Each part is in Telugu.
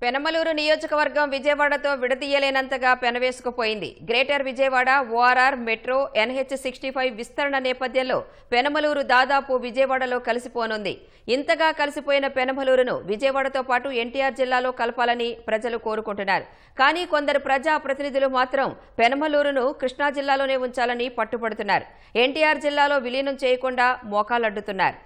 పెనమలూరు నియోజకవర్గం విజయవాడతో విడదీయలేనంతగా పెనవేసుకుపోయింది. Greater Vijayawada ORR metro NH65 విస్తరణ నేపథ్యంలో పెనమలూరు దాదాపు విజయవాడలో కలిసిపోనుంది. ఇంతగా కలిసిపోయిన పెనమలూరును విజయవాడతో పాటు ఎన్టీఆర్ జిల్లాలో కలపాలని ప్రజలు కోరుకుంటున్నారు. కానీ కొందరు ప్రజా ప్రతినిధులు మాత్రం పెనమలూరును కృష్ణా జిల్లాలోనే ఉంచాలని పట్టుపడుతున్నారు. ఎన్టీఆర్ జిల్లాలో విలీనం చేయకుండా మోకాలడ్డుతున్నారు.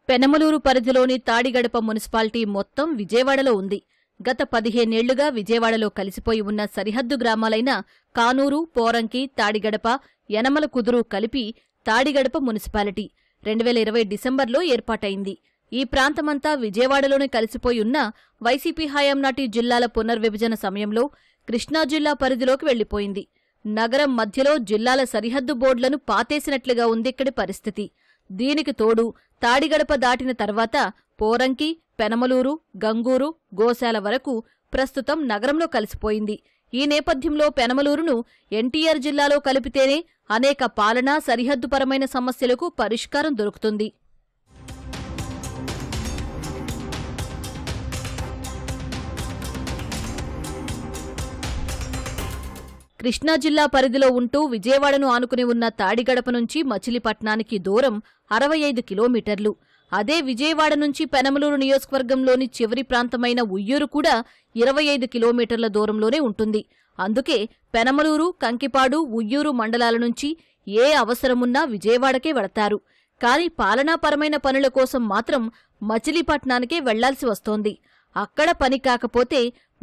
పెనమలూరు పరిధిలోని తాడిగడప మున్సిపాలిటీ మొత్తం విజయవాడలో ఉంది. గత 15 ఏళ్లుగా విజయవాడలో కలిసిపోయి ఉన్న సరిహద్దు గ్రామాలైన కానూరు, పోరంకి, తాడిగడప, యనమల కుదురు కలిపి తాడిగడప మున్సిపాలిటీ 2020 డిసెంబర్లో ఏర్పాటైంది. ఈ ప్రాంతమంతా విజయవాడలోనే కలిసిపోయి ఉన్న వైసీపీ హయాం నాటి జిల్లాల పునర్విభజన సమయంలో కృష్ణా జిల్లా పరిధిలోకి వెళ్లిపోయింది. నగరం మధ్యలో జిల్లాల సరిహద్దు బోర్డులను పాతేసినట్లుగా ఉందిక్కడి పరిస్థితి. దీనికి తోడు తాడిగడప దాటిన తర్వాత పోరంకి, పెనమలూరు, గంగూరు, గోశాల వరకు ప్రస్తుతం నగరంలో కలిసిపోయింది. ఈ నేపథ్యంలో పెనమలూరును ఎన్టీఆర్ జిల్లాలో కలిపితేనే అనేక పాలనా సరిహద్దుపరమైన సమస్యలకు పరిష్కారం దొరుకుతుంది. కృష్ణా జిల్లా పరిధిలో ఉంటూ విజయవాడను ఆనుకుని ఉన్న తాడిగడప నుంచి మచిలీపట్నానికి దూరం 65 కిలోమీటర్లు. అదే విజయవాడ నుంచి పెనమలూరు నియోజకవర్గంలోని చివరి ప్రాంతమైన ఉయ్యూరు కూడా 25 కిలోమీటర్ల దూరంలోనే ఉంటుంది. అందుకే పెనమలూరు, కంకిపాడు, ఉయ్యూరు మండలాల నుంచి ఏ అవసరమున్నా విజయవాడకే వెళతారు. కాని పాలనాపరమైన పనుల కోసం మాత్రం మచిలీపట్నానికే వెళ్లాల్సి వస్తోంది. అక్కడ పని కాకపోతే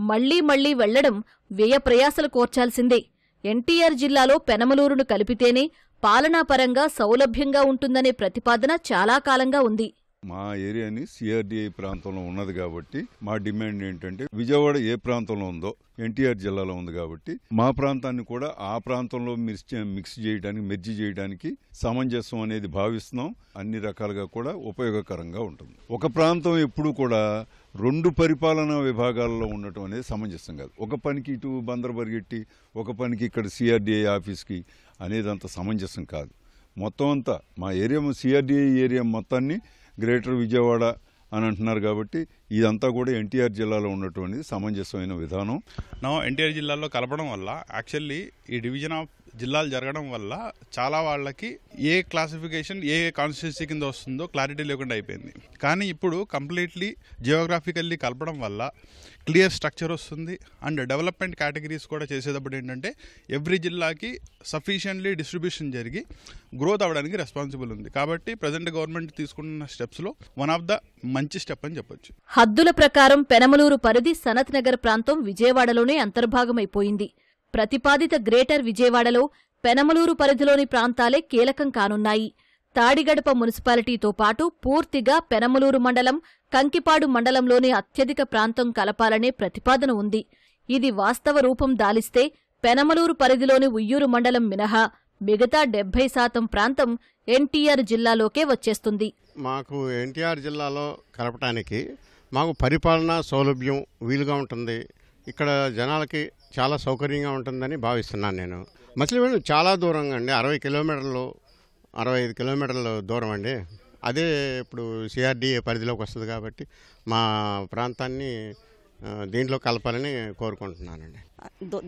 మళ్లీ వెళ్లడం వ్యయప్రయాసలు కోర్చాల్సిందే. ఎన్టీఆర్ జిల్లాలో పెనమలూరును కలిపితేనే పాలనాపరంగా సౌలభ్యంగా ఉంటుందనే ప్రతిపాదన చాలా కాలంగా ఉంది. మా ఏరియాని CRDI ప్రాంతంలో ఉన్నది కాబట్టి మా డిమాండ్ ఏంటంటే విజయవాడ ఏ ప్రాంతంలో ఉందో ఎన్టీఆర్ జిల్లాలో ఉంది కాబట్టి మా ప్రాంతాన్ని కూడా ఆ ప్రాంతంలో మిక్స్ చేయడానికి, మెర్జీ చేయడానికి సమంజసం అనేది భావిస్తున్నాం. అన్ని రకాలుగా కూడా ఉపయోగకరంగా ఉంటుంది. ఒక ప్రాంతం ఎప్పుడు కూడా 2 పరిపాలనా విభాగాల్లో ఉండటం అనేది సమంజసం కాదు. ఒక పనికి ఇటు బందరబరిగెట్టి, ఒక పనికి ఇక్కడ CRDI ఆఫీస్కి అనేది అంత సమంజసం కాదు. మొత్తం అంతా మా ఏరియా CRDI ఏరియా మొత్తాన్ని గ్రేటర్ విజయవాడ అని అంటున్నారు కాబట్టి ఇదంతా కూడా ఎన్టీఆర్ జిల్లాలో ఉన్నటువంటి సమంజసమైన విధానం. ఎన్టీఆర్ జిల్లాలో కలపడం వల్ల యాక్చువల్లీ ఈ డివిజన్ ఆఫ్ జిల్లాలు జరగడం వల్ల చాలా వాళ్ళకి ఏ క్లాసిఫికేషన్ ఏ కాన్స్టిట్యున్సీ కింద వస్తుందో క్లారిటీ లేకుండా అయిపోయింది. కానీ ఇప్పుడు కంప్లీట్లీ జియోగ్రాఫికల్లీ కలపడం వల్ల క్లియర్ స్ట్రక్చర్ వస్తుంది. అండ్ డెవలప్మెంట్ కేటగిరీస్ కూడా చేసేటప్పుడు ఏంటంటే ఎవ్రీ జిల్లాకి సఫిషియెంట్లీ డిస్ట్రిబ్యూషన్ జరిగి గ్రోత్ అవ్వడానికి రెస్పాన్సిబుల్ ఉంది. కాబట్టి ప్రజెంట్ గవర్నమెంట్ తీసుకున్న స్టెప్స్లో వన్ ఆఫ్ ద మంచి స్టెప్ అని చెప్పొచ్చు. హద్దుల ప్రకారం పెనమలూరు పరిధి సనత్ నగర్ ప్రాంతం విజయవాడలోనే అంతర్భాగమైపోయింది. ప్రతిపాదిత గ్రేటర్ విజయవాడలో పెనమలూరు పరిధిలోని ప్రాంతాలే కీలకం కానున్నాయి. తాడిగడప మున్సిపాలిటీతో పాటు పూర్తిగా పెనమలూరు మండలం, కంకిపాడు మండలంలోని అత్యధిక ప్రాంతం కలపాలనే ప్రతిపాదన ఉంది. ఇది వాస్తవ రూపం దాలిస్తే పెనమలూరు పరిధిలోని ఉయ్యూరు మండలం మినహా మిగతా 70% ప్రాంతం ఎన్టీఆర్ జిల్లాలోకే వచ్చేస్తుంది. మాకు ఎన్టీఆర్ జిల్లాలో కలపటానికి మాకు పరిపాలనా సౌలభ్యం వీలుగా ఉంటుంది. ఇక్కడ జనాలకి చాలా సౌకర్యంగా ఉంటుందని భావిస్తున్నాను నేను. మచిలీపట్నం చాలా దూరంగా అండి, 60 కిలోమీటర్లు 65 కిలోమీటర్ల దూరం అండి. అదే ఇప్పుడు CRDA పరిధిలోకి వస్తుంది కాబట్టి మా ప్రాంతాన్ని దీంట్లో కలపాలని కోరుకుంటున్నానండి.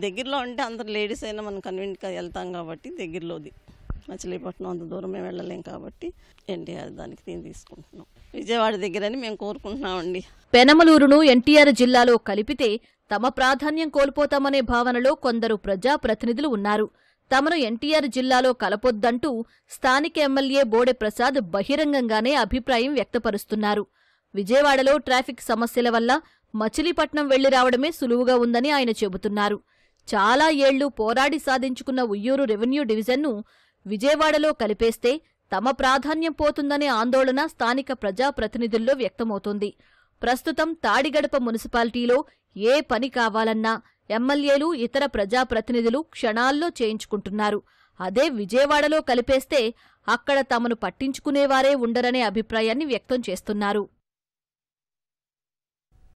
దగ్గరలో అంటే అందరు లేడీస్ అయినా మనం కన్వీనియంట్గా వెళ్తాం కాబట్టి దగ్గరలోది. మచిలీపట్నం అంత దూరం మేము వెళ్ళలేం కాబట్టి ఎన్టీఆర్ దానికి తీసుకుంటున్నాం. విజయవాడ దగ్గరని మేము కోరుకుంటున్నామండి. పెనమలూరును ఎన్టీఆర్ జిల్లాలో కలిపితే తమ ప్రాధాన్యం కోల్పోతామనే భావనలో కొందరు ప్రజా ప్రతినిధులు ఉన్నారు. తమను ఎన్టీఆర్ జిల్లాలో కలపొద్దంటూ స్థానిక ఎమ్మెల్యే బోడె ప్రసాద్ బహిరంగంగానే అభిప్రాయం వ్యక్తపరుస్తున్నారు. విజయవాడలో ట్రాఫిక్ సమస్యల వల్ల మచిలీపట్నం వెళ్లి రావడమే సులువుగా ఉందని ఆయన చెబుతున్నారు. చాలా ఏళ్లు పోరాడి సాధించుకున్న ఉయ్యూరు రెవెన్యూ డివిజన్ను విజయవాడలో కలిపేస్తే తమ ప్రాధాన్యం పోతుందనే ఆందోళన స్థానిక ప్రజాప్రతినిధుల్లో వ్యక్తమవుతోంది. ప్రస్తుతం తాడిగడప మున్సిపాలిటీలో ఏ పని కావాలన్నా ఎమ్మెల్యేలు, ఇతర ప్రజాప్రతినిధులు క్షణాల్లో చేయించుకుంటున్నారు. అదే విజయవాడలో కలిపేస్తే అక్కడ తమను పట్టించుకునేవారే ఉండరనే అభిప్రాయాన్ని వ్యక్తం చేస్తున్నారు.